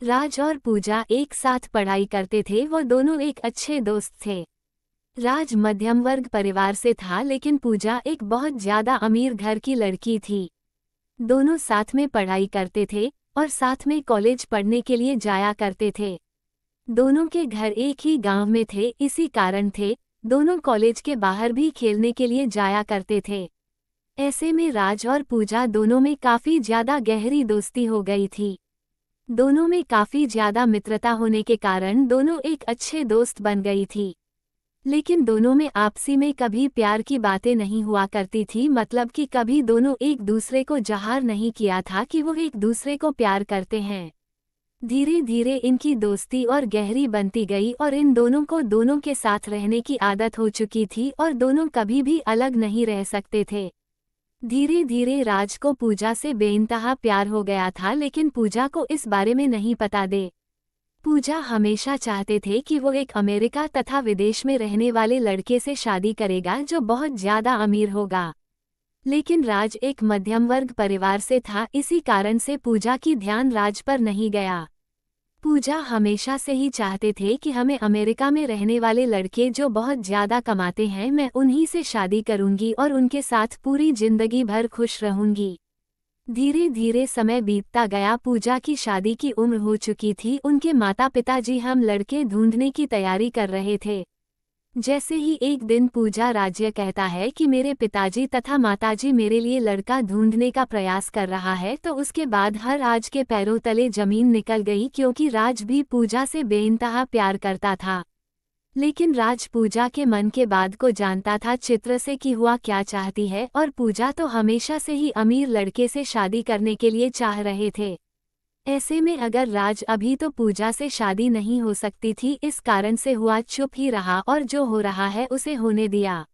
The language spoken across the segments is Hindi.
राज और पूजा एक साथ पढ़ाई करते थे। वो दोनों एक अच्छे दोस्त थे। राज मध्यम वर्ग परिवार से था, लेकिन पूजा एक बहुत ज्यादा अमीर घर की लड़की थी। दोनों साथ में पढ़ाई करते थे और साथ में कॉलेज पढ़ने के लिए जाया करते थे। दोनों के घर एक ही गांव में थे, इसी कारण थे दोनों कॉलेज के बाहर भी खेलने के लिए जाया करते थे। ऐसे में राज और पूजा दोनों में काफी ज्यादा गहरी दोस्ती हो गई थी। दोनों में काफी ज्यादा मित्रता होने के कारण दोनों एक अच्छे दोस्त बन गई थी। लेकिन दोनों में आपसी में कभी प्यार की बातें नहीं हुआ करती थी, मतलब कि कभी दोनों एक दूसरे को ज़ाहिर नहीं किया था कि वो एक दूसरे को प्यार करते हैं। धीरे धीरे इनकी दोस्ती और गहरी बनती गई और इन दोनों को दोनों के साथ रहने की आदत हो चुकी थी और दोनों कभी भी अलग नहीं रह सकते थे। धीरे धीरे राज को पूजा से बेइंतहा प्यार हो गया था, लेकिन पूजा को इस बारे में नहीं पता दे। पूजा हमेशा चाहते थे कि वो एक अमेरिका तथा विदेश में रहने वाले लड़के से शादी करेगा जो बहुत ज्यादा अमीर होगा। लेकिन राज एक मध्यम वर्ग परिवार से था, इसी कारण से पूजा की ध्यान राज पर नहीं गया। पूजा हमेशा से ही चाहते थे कि हमें अमेरिका में रहने वाले लड़के जो बहुत ज्यादा कमाते हैं, मैं उन्हीं से शादी करूंगी और उनके साथ पूरी जिंदगी भर खुश रहूंगी। धीरे धीरे समय बीतता गया। पूजा की शादी की उम्र हो चुकी थी। उनके माता पिताजी हम लड़के ढूंढने की तैयारी कर रहे थे। जैसे ही एक दिन पूजा राज्य कहता है कि मेरे पिताजी तथा माताजी मेरे लिए लड़का ढूंढने का प्रयास कर रहा है, तो उसके बाद हर राज के पैरों तले जमीन निकल गई, क्योंकि राज भी पूजा से बेइंतहा प्यार करता था। लेकिन राज पूजा के मन के बात को जानता था चित्र से कि हुआ क्या चाहती है, और पूजा तो हमेशा से ही अमीर लड़के से शादी करने के लिए चाह रहे थे। ऐसे में अगर राज अभी तो पूजा से शादी नहीं हो सकती थी, इस कारण से हुआ चुप ही रहा और जो हो रहा है उसे होने दिया।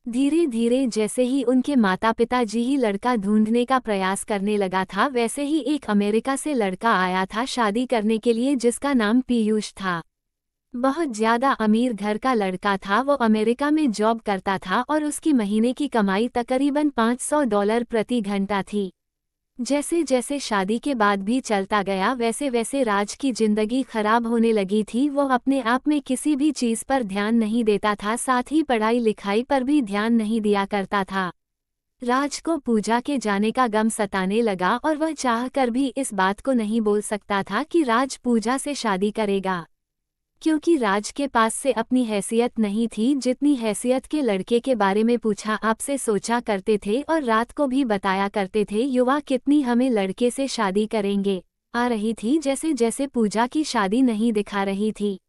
धीरे धीरे जैसे ही उनके माता पिताजी ही लड़का ढूंढने का प्रयास करने लगा था, वैसे ही एक अमेरिका से लड़का आया था शादी करने के लिए, जिसका नाम पीयूष था। बहुत ज्यादा अमीर घर का लड़का था। वो अमेरिका में जॉब करता था और उसकी महीने की कमाई तकरीबन $500 प्रति घंटा थी। जैसे जैसे शादी के बाद भी चलता गया, वैसे वैसे राज की जिंदगी खराब होने लगी थी। वो अपने आप में किसी भी चीज पर ध्यान नहीं देता था, साथ ही पढ़ाई लिखाई पर भी ध्यान नहीं दिया करता था। राज को पूजा के जाने का गम सताने लगा और वह चाहकर भी इस बात को नहीं बोल सकता था कि राज पूजा से शादी करेगा, क्योंकि राज के पास से अपनी हैसियत नहीं थी, जितनी हैसियत के लड़के के बारे में पूछा आपसे सोचा करते थे और रात को भी बताया करते थे। युवा कितनी हमें लड़के से शादी करेंगे आ रही थी। जैसे जैसे पूजा की शादी नहीं दिखा रही थी,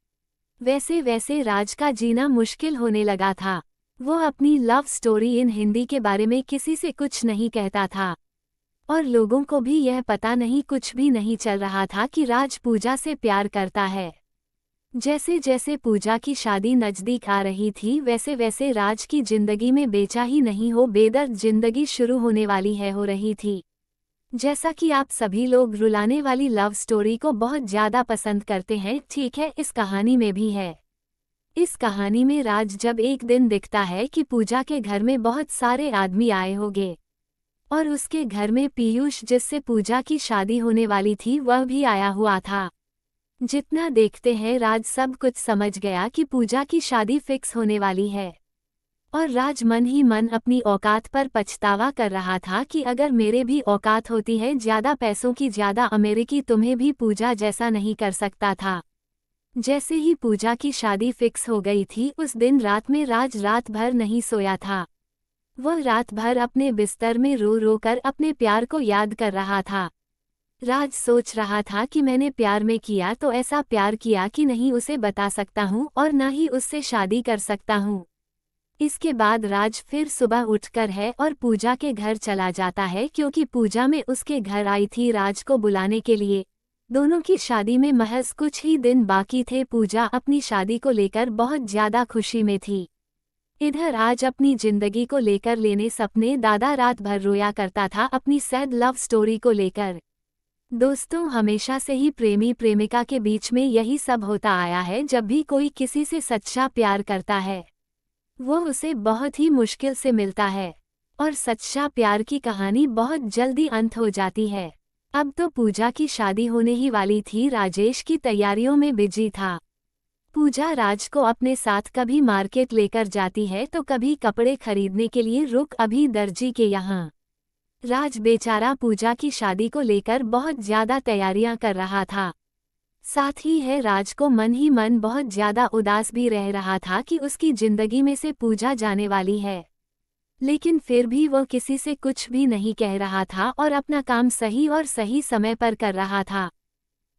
वैसे वैसे राज का जीना मुश्किल होने लगा था। वो अपनी लव स्टोरी इन हिंदी के बारे में किसी से कुछ नहीं कहता था और लोगों को भी यह पता नहीं, कुछ भी नहीं चल रहा था कि राज पूजा से प्यार करता है। जैसे जैसे पूजा की शादी नजदीक आ रही थी, वैसे वैसे राज की जिंदगी में बेचा ही नहीं हो बेदर्द जिंदगी शुरू होने वाली है हो रही थी। जैसा कि आप सभी लोग रुलाने वाली लव स्टोरी को बहुत ज्यादा पसंद करते हैं, ठीक है, इस कहानी में भी है। इस कहानी में राज जब एक दिन दिखता है कि पूजा के घर में बहुत सारे आदमी आए होंगे और उसके घर में पीयूष, जिससे पूजा की शादी होने वाली थी, वह भी आया हुआ था। जितना देखते हैं राज सब कुछ समझ गया कि पूजा की शादी फिक्स होने वाली है और राज मन ही मन अपनी औकात पर पछतावा कर रहा था कि अगर मेरे भी औकात होती है ज्यादा पैसों की, ज्यादा अमेरिकी, तुम्हें भी पूजा जैसा नहीं कर सकता था। जैसे ही पूजा की शादी फिक्स हो गई थी, उस दिन रात में राज रात भर नहीं सोया था। वह रात भर अपने बिस्तर में रो रो कर अपने प्यार को याद कर रहा था। राज सोच रहा था कि मैंने प्यार में किया तो ऐसा प्यार किया कि नहीं उसे बता सकता हूँ और न ही उससे शादी कर सकता हूँ। इसके बाद राज फिर सुबह उठकर है और पूजा के घर चला जाता है, क्योंकि पूजा में उसके घर आई थी राज को बुलाने के लिए। दोनों की शादी में महज कुछ ही दिन बाकी थे। पूजा अपनी शादी को लेकर बहुत ज्यादा खुशी में थी। इधर आज अपनी जिंदगी को लेकर लेने सपने, दादा रात भर रोया करता था अपनी सैड लव स्टोरी को लेकर। दोस्तों, हमेशा से ही प्रेमी प्रेमिका के बीच में यही सब होता आया है। जब भी कोई किसी से सच्चा प्यार करता है, वो उसे बहुत ही मुश्किल से मिलता है और सच्चा प्यार की कहानी बहुत जल्दी अंत हो जाती है। अब तो पूजा की शादी होने ही वाली थी। राजेश की तैयारियों में बिजी था। पूजा राज को अपने साथ कभी मार्केट लेकर जाती है तो कभी कपड़े खरीदने के लिए रुक अभी दर्जी के यहाँ। राज बेचारा पूजा की शादी को लेकर बहुत ज्यादा तैयारियां कर रहा था। साथ ही है राज को मन ही मन बहुत ज्यादा उदास भी रह रहा था कि उसकी जिंदगी में से पूजा जाने वाली है। लेकिन फिर भी वो किसी से कुछ भी नहीं कह रहा था और अपना काम सही और सही समय पर कर रहा था।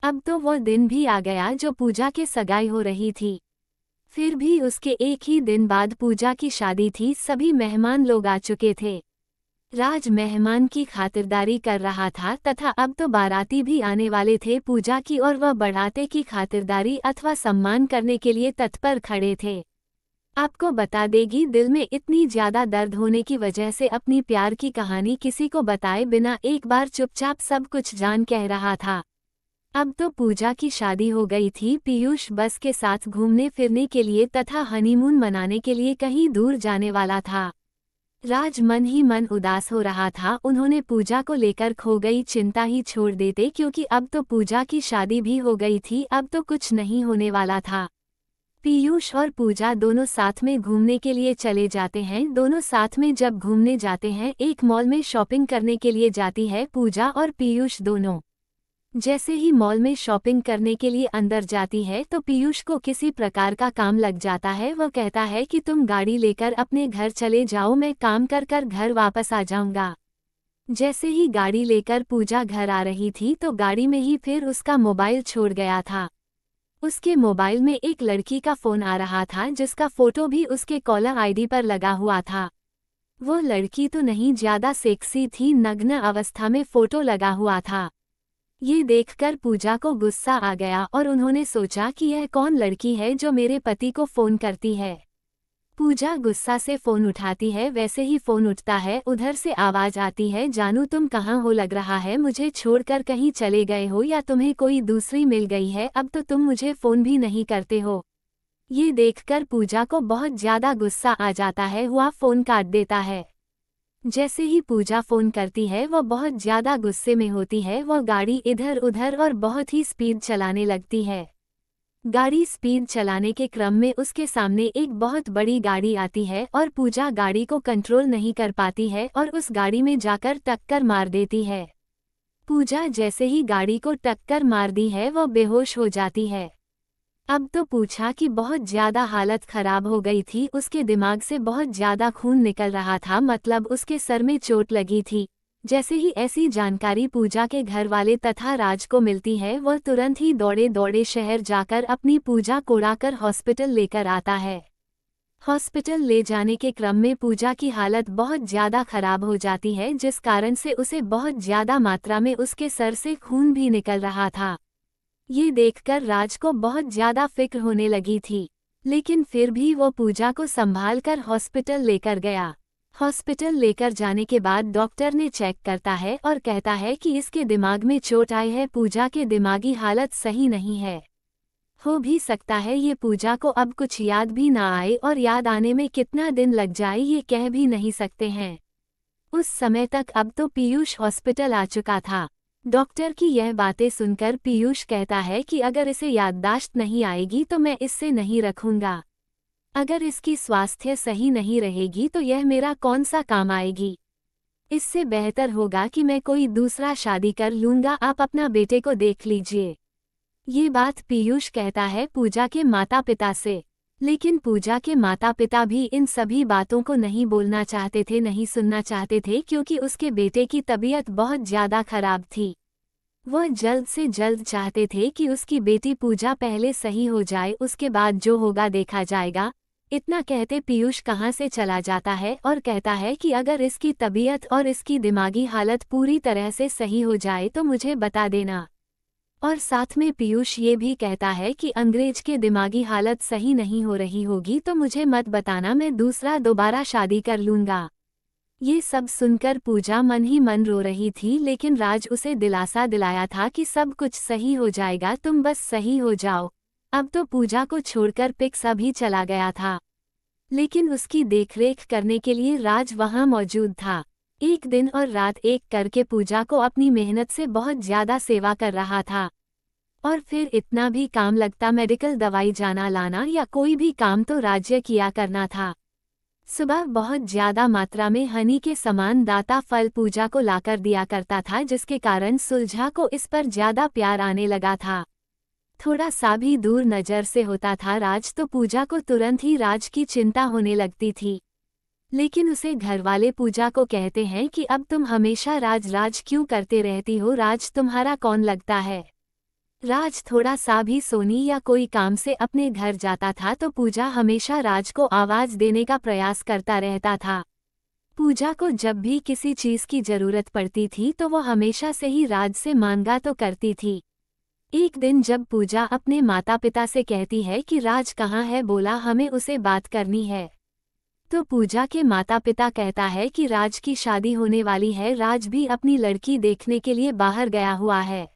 अब तो वो दिन भी आ गया जो पूजा के सगाई हो रही थी। फिर भी उसके एक ही दिन बाद पूजा की शादी थी। सभी मेहमान लोग आ चुके थे। राज मेहमान की खातिरदारी कर रहा था तथा अब तो बाराती भी आने वाले थे पूजा की, और वह बढ़ाते की खातिरदारी अथवा सम्मान करने के लिए तत्पर खड़े थे। आपको बता देगी, दिल में इतनी ज्यादा दर्द होने की वजह से अपनी प्यार की कहानी किसी को बताए बिना एक बार चुपचाप सब कुछ जान कह रहा था। अब तो पूजा की शादी हो गई थी। पीयूष बस के साथ घूमने फिरने के लिए तथा हनीमून मनाने के लिए कहीं दूर जाने वाला था। राज मन ही मन उदास हो रहा था। उन्होंने पूजा को लेकर खो गई चिंता ही छोड़ देते, क्योंकि अब तो पूजा की शादी भी हो गई थी। अब तो कुछ नहीं होने वाला था। पीयूष और पूजा दोनों साथ में घूमने के लिए चले जाते हैं। दोनों साथ में जब घूमने जाते हैं, एक मॉल में शॉपिंग करने के लिए जाती है पूजा और पीयूष दोनों। जैसे ही मॉल में शॉपिंग करने के लिए अंदर जाती है तो पीयूष को किसी प्रकार का काम लग जाता है। वह कहता है कि तुम गाड़ी लेकर अपने घर चले जाओ, मैं काम कर कर घर वापस आ जाऊंगा। जैसे ही गाड़ी लेकर पूजा घर आ रही थी तो गाड़ी में ही फिर उसका मोबाइल छोड़ गया था। उसके मोबाइल में एक लड़की का फोन आ रहा था जिसका फोटो भी उसके कॉलर आईडी पर लगा हुआ था। वो लड़की तो नहीं ज्यादा सेक्सी थी, नग्न अवस्था में फोटो लगा हुआ था। ये देखकर पूजा को गुस्सा आ गया और उन्होंने सोचा कि यह कौन लड़की है जो मेरे पति को फोन करती है। पूजा गुस्सा से फोन उठाती है। वैसे ही फोन उठता है, उधर से आवाज आती है, जानू तुम कहाँ हो? लग रहा है मुझे छोड़कर कहीं चले गए हो या तुम्हें कोई दूसरी मिल गई है। अब तो तुम मुझे फोन भी नहीं करते हो। ये देखकर पूजा को बहुत ज्यादा गुस्सा आ जाता है। वह फोन काट देता है। जैसे ही पूजा फोन करती है वह बहुत ज्यादा गुस्से में होती है। वह गाड़ी इधर उधर और बहुत ही स्पीड चलाने लगती है। गाड़ी स्पीड चलाने के क्रम में उसके सामने एक बहुत बड़ी गाड़ी आती है और पूजा गाड़ी को कंट्रोल नहीं कर पाती है और उस गाड़ी में जाकर टक्कर मार देती है। पूजा जैसे ही गाड़ी को टक्कर मार दी है वह बेहोश हो जाती है। अब तो पूछा कि बहुत ज्यादा हालत खराब हो गई थी। उसके दिमाग से बहुत ज्यादा खून निकल रहा था, मतलब उसके सर में चोट लगी थी। जैसे ही ऐसी जानकारी पूजा के घर वाले तथा राज को मिलती है, वह तुरंत ही दौड़े दौड़े शहर जाकर अपनी पूजा को उड़ाकर हॉस्पिटल लेकर आता है। हॉस्पिटल ले जाने के क्रम में पूजा की हालत बहुत ज्यादा खराब हो जाती है, जिस कारण से उसे बहुत ज्यादा मात्रा में उसके सर से खून भी निकल रहा था। ये देखकर राज को बहुत ज्यादा फिक्र होने लगी थी, लेकिन फिर भी वो पूजा को संभालकर हॉस्पिटल लेकर गया। हॉस्पिटल लेकर जाने के बाद डॉक्टर ने चेक करता है और कहता है कि इसके दिमाग में चोट आई है। पूजा के दिमागी हालत सही नहीं है। हो भी सकता है ये पूजा को अब कुछ याद भी ना आए, और याद आने में कितना दिन लग जाए ये कह भी नहीं सकते हैं। उस समय तक अब तो पीयूष हॉस्पिटल आ चुका था। डॉक्टर की यह बातें सुनकर पीयूष कहता है कि अगर इसे याददाश्त नहीं आएगी तो मैं इससे नहीं रखूंगा। अगर इसकी स्वास्थ्य सही नहीं रहेगी तो यह मेरा कौन सा काम आएगी। इससे बेहतर होगा कि मैं कोई दूसरा शादी कर लूंगा। आप अपना बेटे को देख लीजिए। ये बात पीयूष कहता है पूजा के माता पिता से, लेकिन पूजा के माता पिता भी इन सभी बातों को नहीं बोलना चाहते थे, नहीं सुनना चाहते थे, क्योंकि उसके बेटे की तबीयत बहुत ज्यादा खराब थी। वह जल्द से जल्द चाहते थे कि उसकी बेटी पूजा पहले सही हो जाए, उसके बाद जो होगा देखा जाएगा। इतना कहते पीयूष कहाँ से चला जाता है और कहता है कि अगर इसकी तबीयत और इसकी दिमागी हालत पूरी तरह से सही हो जाए तो मुझे बता देना। और साथ में पीयूष ये भी कहता है कि अंग्रेज के दिमागी हालत सही नहीं हो रही होगी तो मुझे मत बताना, मैं दोबारा शादी कर लूंगा। ये सब सुनकर पूजा मन ही मन रो रही थी, लेकिन राज उसे दिलासा दिलाया था कि सब कुछ सही हो जाएगा, तुम बस सही हो जाओ। अब तो पूजा को छोड़कर पिक्स अभी चला गया था, लेकिन उसकी देखरेख करने के लिए राज वहां मौजूद था। एक दिन और रात एक करके पूजा को अपनी मेहनत से बहुत ज्यादा सेवा कर रहा था। और फिर इतना भी काम लगता, मेडिकल दवाई जाना लाना या कोई भी काम तो राज्य किया करना था। सुबह बहुत ज्यादा मात्रा में हनी के समान दाता फल पूजा को लाकर दिया करता था, जिसके कारण सुलझा को इस पर ज्यादा प्यार आने लगा था। थोड़ा सा भी दूर नजर से होता था राज तो पूजा को तुरंत ही राज की चिंता होने लगती थी। लेकिन उसे घरवाले पूजा को कहते हैं कि अब तुम हमेशा राज राज क्यों करते रहती हो, राज तुम्हारा कौन लगता है। राज थोड़ा सा भी सोनी या कोई काम से अपने घर जाता था तो पूजा हमेशा राज को आवाज देने का प्रयास करता रहता था। पूजा को जब भी किसी चीज की जरूरत पड़ती थी तो वो हमेशा से ही राज से मांगा तो करती थी। एक दिन जब पूजा अपने माता पिता से कहती है कि राज कहाँ है, बोला हमें उसे बात करनी है, तो पूजा के माता पिता कहता है कि राज की शादी होने वाली है, राज भी अपनी लड़की देखने के लिए बाहर गया हुआ है।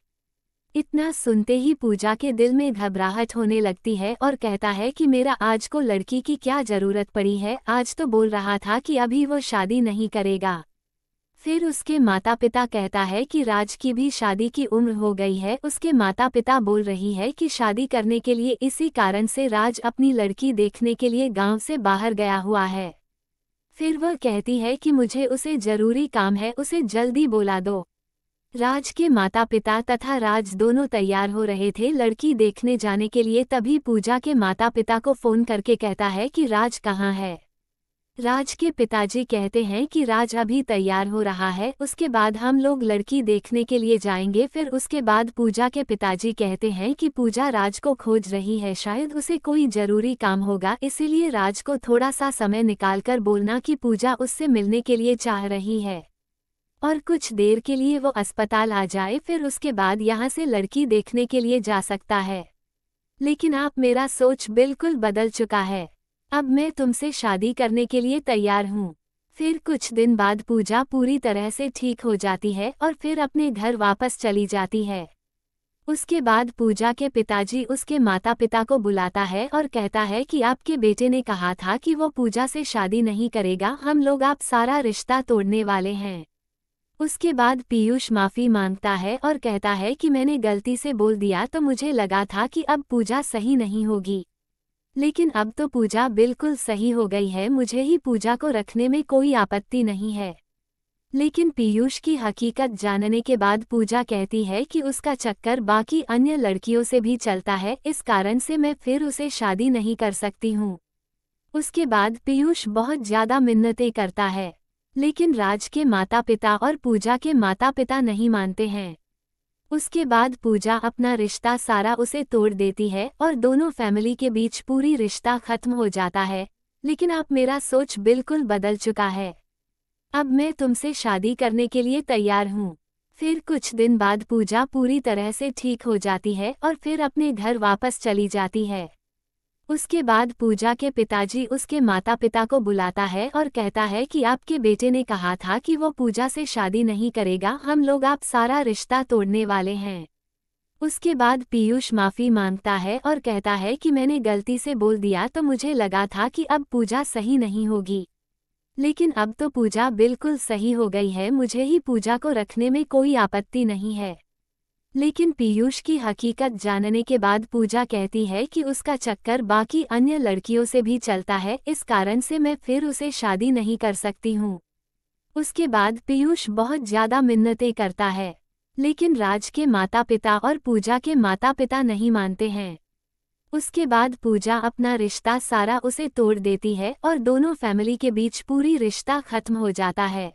इतना सुनते ही पूजा के दिल में घबराहट होने लगती है और कहता है कि मेरा आज को लड़की की क्या जरूरत पड़ी है, आज तो बोल रहा था कि अभी वो शादी नहीं करेगा। फिर उसके माता पिता कहता है कि राज की भी शादी की उम्र हो गई है। उसके माता पिता बोल रही है कि शादी करने के लिए, इसी कारण से राज अपनी लड़की देखने के लिए गांव से बाहर गया हुआ है। फिर वह कहती है कि मुझे उसे जरूरी काम है, उसे जल्दी बुला दो। राज के माता पिता तथा राज दोनों तैयार हो रहे थे लड़की देखने जाने के लिए, तभी पूजा के माता पिता को फोन करके कहता है कि राज कहाँ है। राज के पिताजी कहते हैं कि राज अभी तैयार हो रहा है, उसके बाद हम लोग लड़की देखने के लिए जाएंगे। फिर उसके बाद पूजा के पिताजी कहते हैं कि पूजा राज को खोज रही है, शायद उसे कोई जरूरी काम होगा, इसीलिए राज को थोड़ा सा समय निकालकर बोलना कि पूजा उससे मिलने के लिए चाह रही है और कुछ देर के लिए वो अस्पताल आ जाए, फिर उसके बाद यहाँ से लड़की देखने के लिए जा सकता है। लेकिन आप, मेरा सोच बिल्कुल बदल चुका है, अब मैं तुमसे शादी करने के लिए तैयार हूँ। फिर कुछ दिन बाद पूजा पूरी तरह से ठीक हो जाती है और फिर अपने घर वापस चली जाती है। उसके बाद पूजा के पिताजी उसके माता पिता को बुलाता है और कहता है कि आपके बेटे ने कहा था कि वो पूजा से शादी नहीं करेगा, हम लोग आप सारा रिश्ता तोड़ने वाले हैं। उसके बाद पीयूष माफी मांगता है और कहता है कि मैंने गलती से बोल दिया, तो मुझे लगा था कि अब पूजा सही नहीं होगी, लेकिन अब तो पूजा बिल्कुल सही हो गई है, मुझे ही पूजा को रखने में कोई आपत्ति नहीं है। लेकिन पीयूष की हकीकत जानने के बाद पूजा कहती है कि उसका चक्कर बाकी अन्य लड़कियों से भी चलता है, इस कारण से मैं फिर उसे शादी नहीं कर सकती हूँ। उसके बाद पीयूष बहुत ज्यादा मिन्नतें करता है, लेकिन राज के माता पिता और पूजा के माता पिता नहीं मानते हैं। उसके बाद पूजा अपना रिश्ता सारा उसे तोड़ देती है और दोनों फैमिली के बीच पूरी रिश्ता खत्म हो जाता है। लेकिन अब मेरा सोच बिल्कुल बदल चुका है, अब मैं तुमसे शादी करने के लिए तैयार हूँ। फिर कुछ दिन बाद पूजा पूरी तरह से ठीक हो जाती है और फिर अपने घर वापस चली जाती है। उसके बाद पूजा के पिताजी उसके माता पिता को बुलाता है और कहता है कि आपके बेटे ने कहा था कि वो पूजा से शादी नहीं करेगा, हम लोग आप सारा रिश्ता तोड़ने वाले हैं। उसके बाद पीयूष माफी मांगता है और कहता है कि मैंने गलती से बोल दिया, तो मुझे लगा था कि अब पूजा सही नहीं होगी, लेकिन अब तो पूजा बिल्कुल सही हो गई है, मुझे ही पूजा को रखने में कोई आपत्ति नहीं है। लेकिन पीयूष की हकीकत जानने के बाद पूजा कहती है कि उसका चक्कर बाकी अन्य लड़कियों से भी चलता है, इस कारण से मैं फिर उसे शादी नहीं कर सकती हूँ। उसके बाद पीयूष बहुत ज्यादा मिन्नतें करता है, लेकिन राज के माता पिता और पूजा के माता पिता नहीं मानते हैं। उसके बाद पूजा अपना रिश्ता सारा उसे तोड़ देती है और दोनों फैमिली के बीच पूरी रिश्ता खत्म हो जाता है।